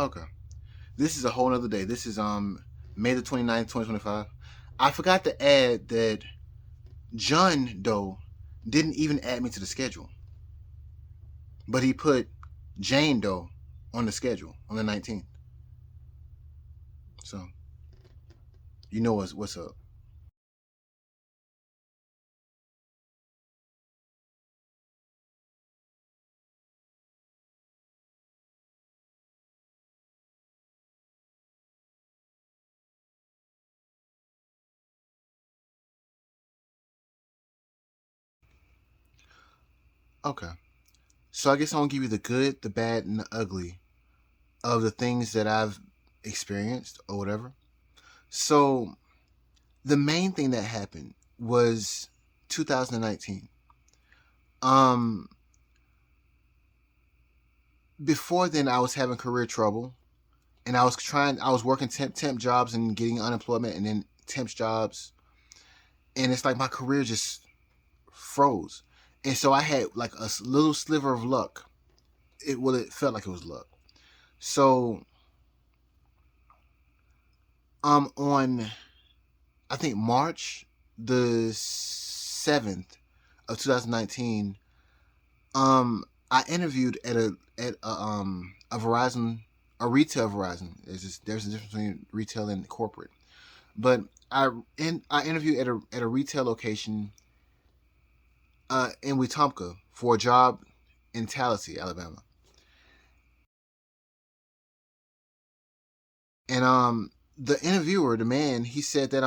Okay. This is a whole nother day. This is May the 29th, 2025. I forgot to add that John Doe didn't even add me to the schedule, but he put Jane Doe on the schedule on the 19th. So you know what's up. Okay. So I guess I'm gonna give you the good, the bad, and the ugly of the things that I've experienced or whatever. So the main thing that happened was 2019. Um, Before then, I was having career trouble, and I was working temp jobs and getting unemployment, and then temp jobs, and it's like my career just froze, and so I had like a little sliver of luck. It felt like it was luck. So on I think March the 7th of 2019, I interviewed at a Verizon, a retail Verizon. There's a difference between retail and corporate. But I interviewed at a retail location in Wetumpka for a job in Tallahassee, Alabama. And the interviewer, the man, he said that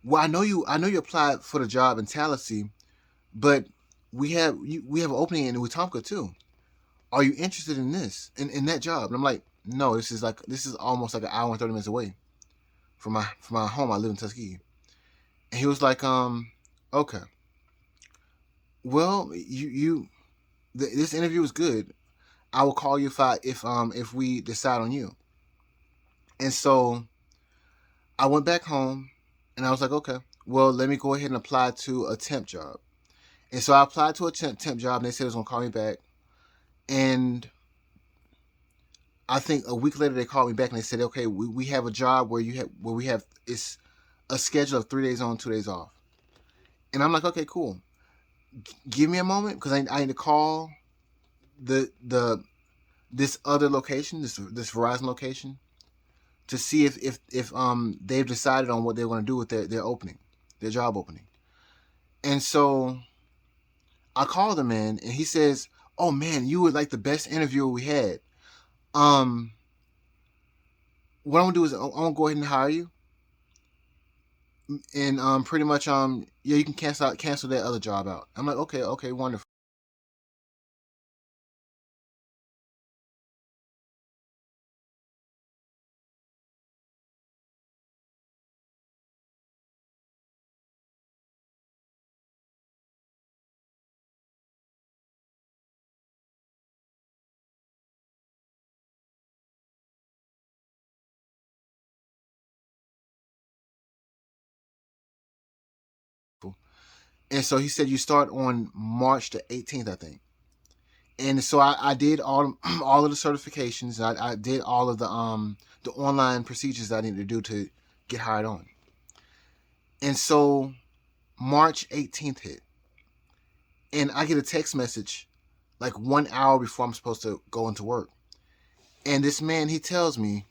well, I know you applied for the job in Tallahassee, but we have an opening in Wetumpka too. Are you interested in in that job? And I'm like, no, this is almost like an hour and 30 minutes away from my home. I live in Tuskegee. And he was like, okay, well, this interview was good. I will call you if we decide on you. And so I went back home, and I was like, okay, well, let me go ahead and apply to a temp job. And so I applied to a temp job, and they said it was gonna call me back. And I think a week later they called me back and they said, okay, we have a job where we have it's a schedule of 3 days on, 2 days off. And I'm like, okay, cool. Give me a moment because I need to call the this other location, this Verizon location, to see if they've decided on what they're going to do with their opening, their job opening. And so I called him in, and he says, "Oh man, you were like the best interviewer we had. Um, what I'm gonna do is I'm gonna go ahead and hire you, and pretty much yeah, you can cancel that other job out." I'm like, okay, okay, wonderful. And so he said you start on March the 18th, I think. And so I did all of the certifications. I did all of the online procedures that I needed to do to get hired on. And so March 18th hit, and I get a text message like 1 hour before I'm supposed to go into work. And this man, he tells me,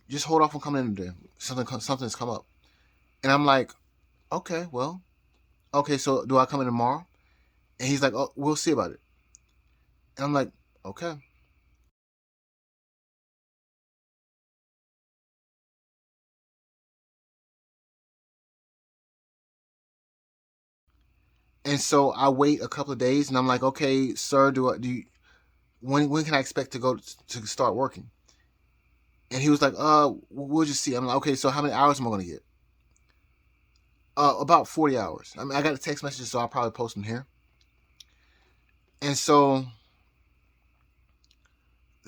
just hold off on coming in today. Something's come up. And I'm like, okay, well, okay, so do I come in tomorrow? And he's like, oh, we'll see about it. And I'm like, okay. And so I wait a couple of days, and I'm like, okay, sir, when can I expect to go to start working? And he was like, we'll just see. I'm like, okay, so how many hours am I gonna get? About 40 hours. I mean, I got a text message, so I'll probably post them here. And so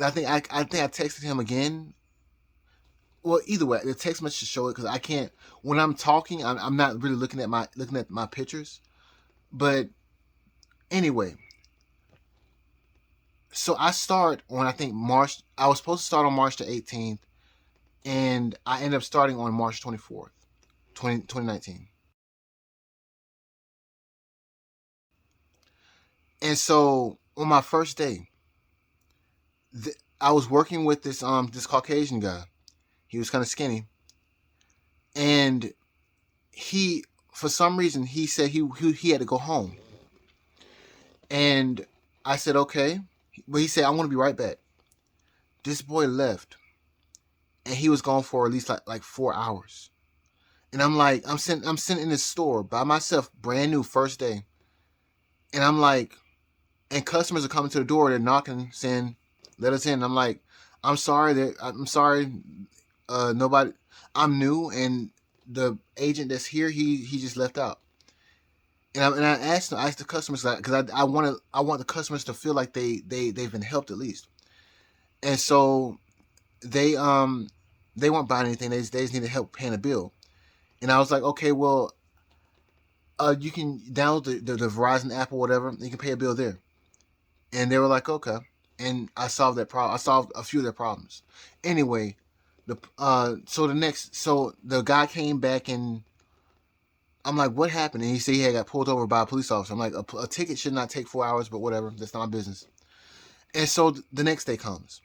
I think I texted him again. Well, either way, the text message show it because I can't. When I'm talking, I'm not really looking at my pictures. But anyway, So I start on, I think, March. I was supposed to start on March the 18th, and I ended up starting on March 24th, 2019. And so on my first day, I was working with this Caucasian guy. He was kind of skinny, and he, for some reason, he said he had to go home, and I said okay, but he said I want to be right back. This boy left, and he was gone for at least like 4 hours. And I'm like, I'm sitting in this store by myself, brand new, first day, and I'm like, and customers are coming to the door, they're knocking, saying, "Let us in." I'm like, I'm sorry, nobody. I'm new, and the agent that's here, he just left out. And I asked the customers, because I want the customers to feel like they've been helped at least. And so they they weren't buying anything. They just needed help paying a bill. And I was like, okay, well, you can download the Verizon app or whatever. You can pay a bill there. And they were like, okay. And I solved that problem. I solved a few of their problems. Anyway, so the guy came back, and I'm like, what happened? And he said he had got pulled over by a police officer. I'm like, a ticket should not take 4 hours, but whatever. That's not my business. And so the next day comes,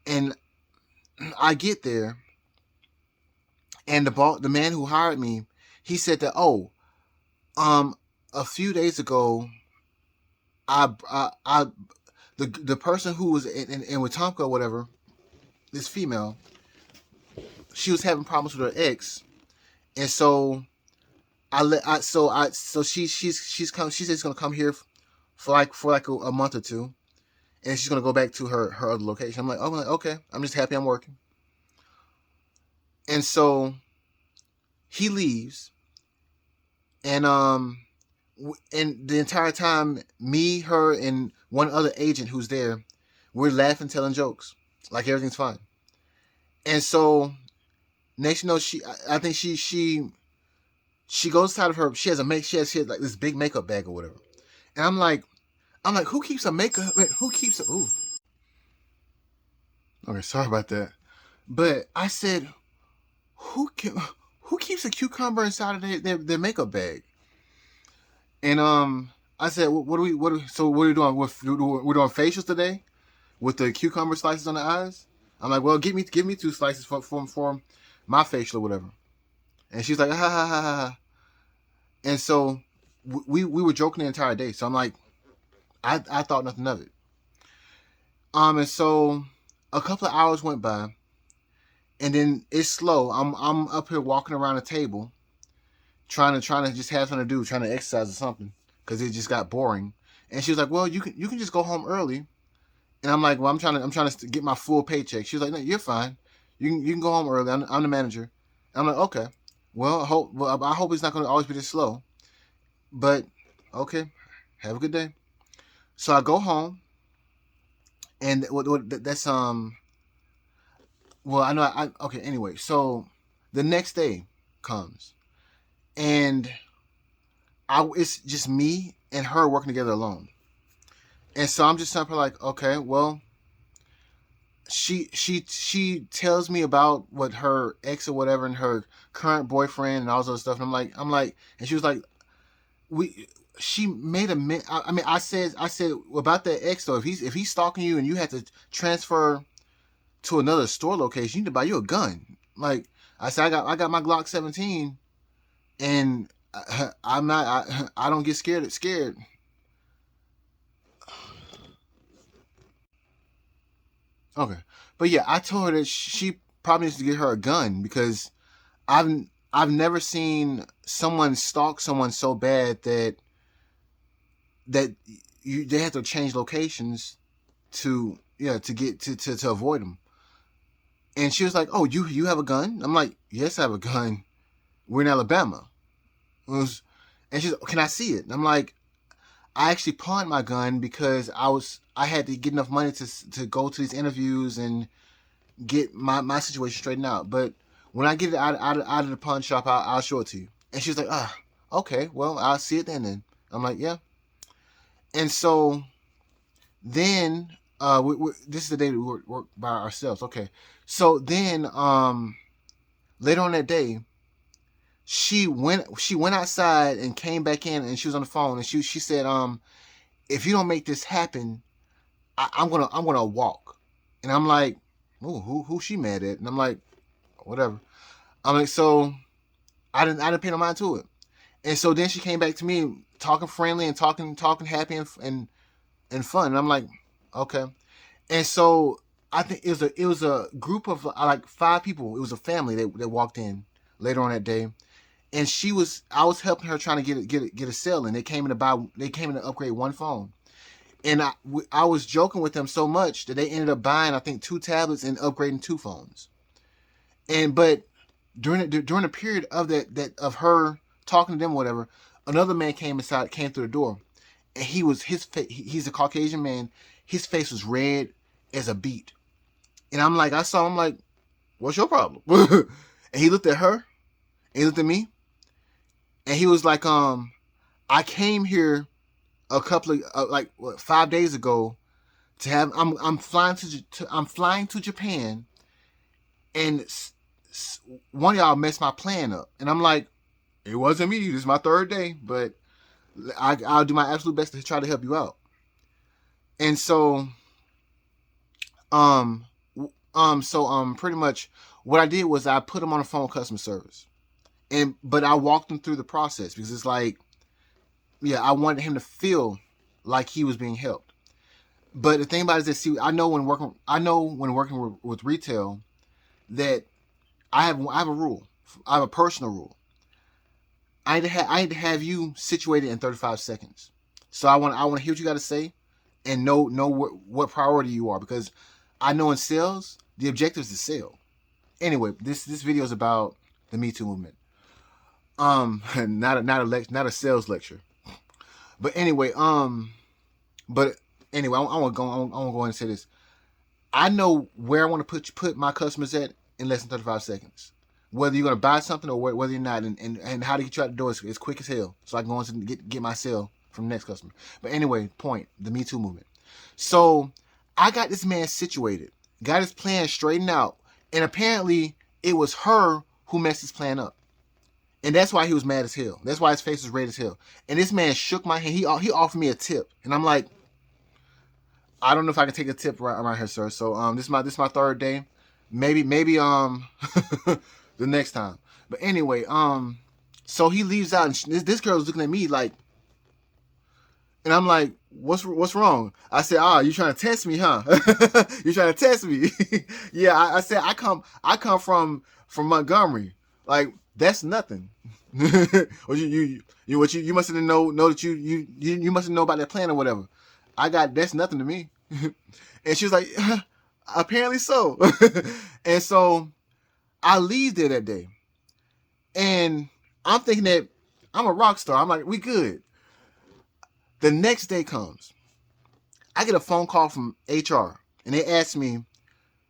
and I get there, and the man who hired me, he said that, oh, um, a few days ago, I the person who was in Wetumpka or whatever, this female, she was having problems with her ex, and so she said she's gonna come here for like a month or two, and she's gonna go back to her other location. I'm like, okay, I'm just happy I'm working. And so he leaves, and and the entire time, me, her, and one other agent who's there, we're laughing, telling jokes, like everything's fine. And so next, I think she goes inside of her. She has a make. She has like this big makeup bag or whatever. And I'm like, who keeps a makeup? Who keeps a? Ooh, okay, sorry about that. But I said, who can, who keeps a cucumber inside of their makeup bag? And I said, so what are we doing? We're doing facials today with the cucumber slices on the eyes. I'm like, well, give me two slices for my facial or whatever. And she's like, ha ha ha ha ha. And so we were joking the entire day. So I'm like, I thought nothing of it. And so a couple of hours went by, and then it's slow. I'm up here walking around the table, trying to just have something to do, trying to exercise or something, because it just got boring. And she was like, well, you can just go home early. And I'm like, well, I'm trying to get my full paycheck. She was like, no, you're fine. You can go home early. I'm the manager. And I'm like, okay. Well, I hope it's not going to always be this slow. But okay, have a good day. So I go home, and that's well, I know I okay. Anyway, so the next day comes, and it's just me and her working together alone. And so I'm just simply like, okay, well, she tells me about what her ex or whatever and her current boyfriend and all this other stuff. And I'm like, and she was like, we. She made a. I mean, I said about that ex though. If he's stalking you and you had to transfer to another store location, you need to buy you a gun. Like I said, I got my Glock 17, and I'm not. I don't get scared. Okay, but yeah, I told her that she probably needs to get her a gun, because I've I've never seen someone stalk someone so bad that they have to change locations to, yeah, to get to avoid them. And she was like, "Oh, you have a gun?" I'm like, "Yes, I have a gun. We're in Alabama." And she's like, "Can I see it?" And I'm like, "I actually pawned my gun because I had to get enough money to go to these interviews and get my situation straightened out. But when I get it out of the pawn shop, I'll show it to you." And she's like, "Ah, okay, well, I'll see it then. I'm like, yeah. And so then, this is the day we work by ourselves. Okay. So then, later on that day, she went outside and came back in, and she was on the phone, and she said, if you don't make this happen, I'm gonna walk. And I'm like, oh, who she mad at? And I'm like, whatever. I'm like, so I didn't pay no mind to it. And so then she came back to me talking friendly and talking happy and fun. And I'm like, okay. And so I think it was a group of like 5 people. It was a family that walked in later on that day, and I was helping her trying to get a sale, and they came in to upgrade one phone. And I was joking with them so much that they ended up buying, I think, 2 tablets and upgrading 2 phones. But during the period of that of her talking to them or whatever, another man came through the door, and he's a Caucasian man. His face was red as a beet, and I'm like, what's your problem? And he looked at her, and he looked at me, and he was like, I came here a couple of 5 days ago to have I'm flying to Japan, and one of y'all messed my plan up. And I'm like, it wasn't me. This is my 3rd day, but I'll do my absolute best to try to help you out. And so, pretty much what I did was I put him on the phone with customer service, but I walked him through the process because it's like, yeah, I wanted him to feel like he was being helped. But the thing about it is that, see, I know when working with retail that I have a rule. I have a personal rule. I need to have you situated in 35 seconds. So I want to hear what you got to say, and know what priority you are, because I know in sales the objective is to sell. Anyway, this video is about the Me Too movement. Not a sales lecture. But anyway, I want to go and say this. I know where I want to put my customers at in less than 35 seconds. Whether you're going to buy something or whether you're not, and how to get you out the door is quick as hell. So I can go on to get my sale from the next customer. But anyway, the Me Too movement. So I got this man situated, got his plan straightened out, and apparently it was her who messed his plan up. And that's why he was mad as hell. That's why his face was red as hell. And this man shook my hand. He offered me a tip, and I'm like, I don't know if I can take a tip around here, sir. So this is my 3rd day. Maybe the next time. But anyway, so he leaves out, and this girl was looking at me like, and I'm like, what's wrong? I said, you trying to test me, huh? You trying to test me? Yeah, I said I come from Montgomery. Like, that's nothing. Or you must have know that you must know about that plan or whatever. That's nothing to me. And she was like, apparently so. And so I leave there that day, and I'm thinking that I'm a rock star. I'm like, we good. The next day comes. I get a phone call from HR, and they asked me,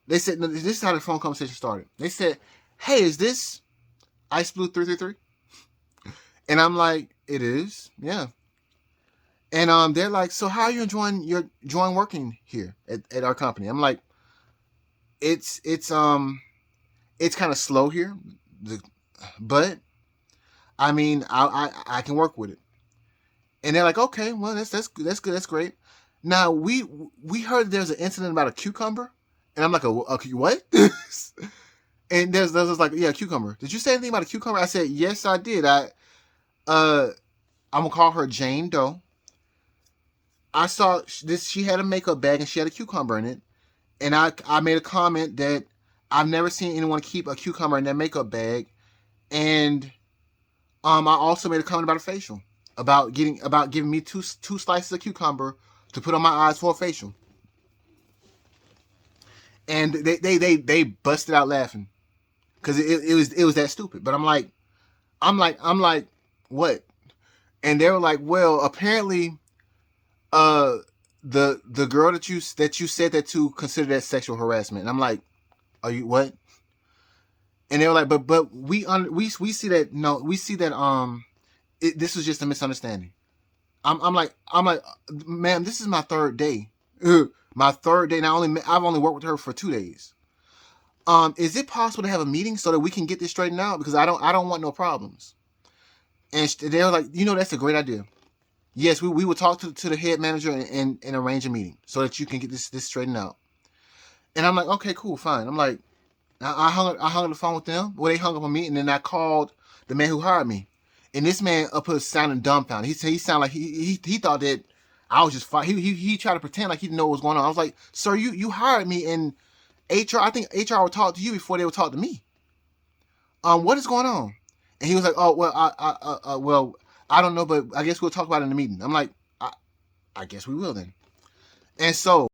they said, this is how the phone conversation started. They said, hey, is this Ice Blue 333? And I'm like, it is, yeah. And they're like, so how are you enjoying working here at our company? I'm like, it's kind of slow here, but I mean, I can work with it. And they're like, okay, well, that's good, that's great. Now we heard there's an incident about a cucumber, and I'm like, okay, what? And there's like, yeah, cucumber. Did you say anything about a cucumber? I said, yes, I did. I'm gonna call her Jane Doe. I saw this. She had a makeup bag and she had a cucumber in it, and I made a comment that I've never seen anyone keep a cucumber in their makeup bag, and I also made a comment about a facial, about giving me two slices of cucumber to put on my eyes for a facial, and they busted out laughing because it was that stupid. But I'm like, what? And they were like, well, apparently, the girl that you said that to considered that sexual harassment. And I'm like, are you what? And they were like, but we see that, no, we see that This was just a misunderstanding. I'm like, ma'am, this is my third day. My third day. Now I've only worked with her for 2 days. Is it possible to have a meeting so that we can get this straightened out? Because I don't want no problems. And they were like, that's a great idea. Yes, we will talk to the head manager and arrange a meeting so that you can get this straightened out. And I'm like, okay, cool, fine. I'm like, I hung up the phone with them. Well, they hung up on me, and then I called the man who hired me. And this man up here sounding dumbfounded. He sounded like he thought that I was just fine. He tried to pretend like he didn't know what was going on. I was like, sir, you hired me, and HR. I think HR would talk to you before they would talk to me. What is going on? And he was like, oh well, I don't know, but I guess we'll talk about it in the meeting. I'm like, I guess we will then. And so